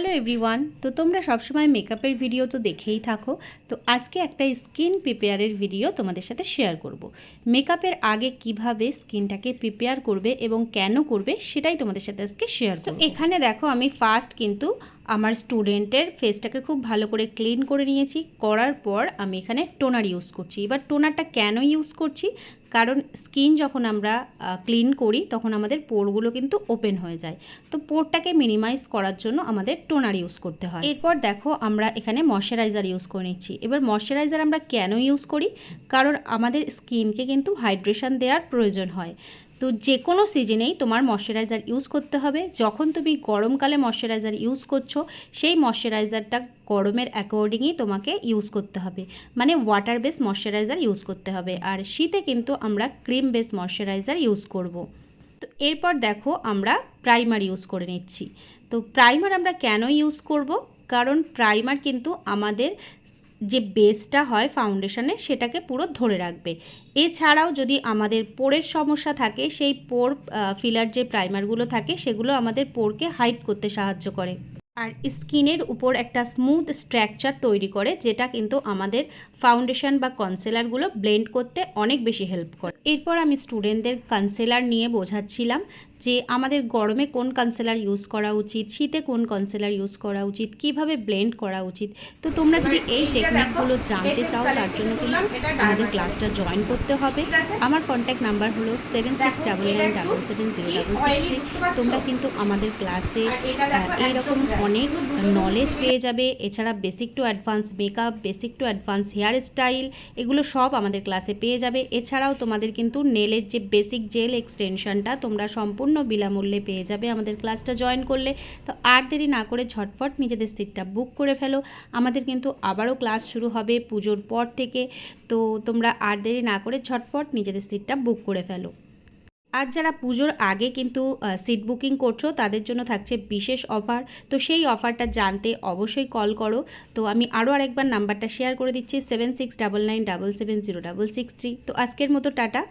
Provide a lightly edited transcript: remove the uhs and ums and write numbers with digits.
Hello everyone. তো তোমরা সবসময় মেকআপের ভিডিও তো দেখেই থাকো। তো আজকে একটা স্কিন প্রিপেয়ারের ভিডিও তোমাদের সাথে শেয়ার করব। মেকআপের আগে কিভাবে স্কিনটাকে প্রিপেয়ার করবে এবং কেন করবে সেটাই তোমাদের সাথে আজকে শেয়ার করব। তো এখানে দেখো আমি ফার্স্ট কিন্তু আমার স্টুডেন্টের ফেসটাকে খুব ভালো করে ক্লিন করে নিয়েছি। করার পর আমি এখানে টোনার ইউজ করছি। এবার টোনারটা কেন ইউজ করছি, কারণ স্কিন যখন আমরা ক্লিন করি তখন আমাদের পোরগুলো কিন্তু ওপেন হয়ে যায়। তো পোরটাকে মিনিমাইজ করার জন্য আমাদের টোনার ইউজ করতে হয়। এরপর দেখো আমরা এখানে ময়শ্চারাইজার ইউজ করে নিচ্ছি। এবার ময়শ্চারাইজার আমরা কেন ইউজ করি, কারণ আমাদের স্কিনকে কিন্তু হাইড্রেশন দেওয়ার প্রয়োজন হয়। তো যে কোনো সিজনেই তোমার ময়শ্চারাইজার ইউজ করতে হবে। যখন তুমি গরমকালে ময়শ্চারাইজার ইউজ করছো, সেই ময়শ্চারাইজারটা গরমের অ্যাকর্ডিংই তোমাকে ইউজ করতে হবে, মানে ওয়াটার বেস ময়শ্চারাইজার ইউজ করতে হবে। আর শীতে কিন্তু আমরা ক্রিম বেস ময়শ্চারাইজার ইউজ করব। তো এরপর দেখো আমরা প্রাইমার ইউজ করে নিচ্ছি। তো প্রাইমার আমরা কেন ইউজ করব, কারণ প্রাইমার কিন্তু আমাদের যে বেসটা হয় ফাউন্ডেশনের সেটাকে পুরো ধরে রাখবে। এছাড়াও যদি আমাদের পোরের সমস্যা থাকে, সেই পোর ফিলার যে প্রাইমারগুলো থাকে সেগুলো আমাদের পোরকে হাইড করতে সাহায্য করে আর স্কিনের উপর একটা স্মুথ স্ট্রাকচার তৈরি করে, যেটা কিন্তু আমাদের ফাউন্ডেশন বা কনসিলারগুলো ব্লেন্ড করতে অনেক বেশি হেল্প করে। এরপর আমি স্টুডেন্টদের কনসিলার নিয়ে বোঝাচ্ছিলাম যে আমাদের গরমে কোন কনসিলার ইউজ করা উচিত, শীতে কোন কনসিলার ইউজ করা উচিত, কিভাবে ব্লেন্ড করা উচিত। তো তোমরা যদি এই টেকনিকগুলো জানতে চাও তার জন্য কিন্তু আমাদের ক্লাসটা জয়েন করতে হবে। আমার কন্ট্যাক্ট নাম্বার হলো 7699770766। তোমরা কিন্তু আমাদের ক্লাসে এইরকম অনেক নলেজ পেয়ে যাবে। এছাড়া basic to advance makeup, basic to advance hairstyle, এগুলো সব আমাদের ক্লাসে পেয়ে যাবে। এছাড়াও তোমাদের কিন্তু নেলের যে বেসিক জেল এক্সটেনশনটা তোমরা সম্পূর্ণ বিনামূল্যে পেয়ে যাবে আমাদের ক্লাসটা জয়েন করলে। তো আর দেরি না করে ঝটপট নিজেদের সিটটা বুক করে ফেলো। আমাদের কিন্তু আবারও ক্লাস শুরু হবে পুজোর পর থেকে। তো তোমরা আর দেরি না করে ঝটপট নিজেদের সিটটা বুক করে ফেলো। আর যারা পুজোর আগে কিন্তু সিট বুকিং করছো তাদের জন্য থাকছে বিশেষ অফার। তো সেই অফারটা জানতে অবশ্যই কল করো। তো আমি আরও আরেকবার নাম্বারটা শেয়ার করে দিচ্ছি, 7699770763। তো আজকের মতো টাটা।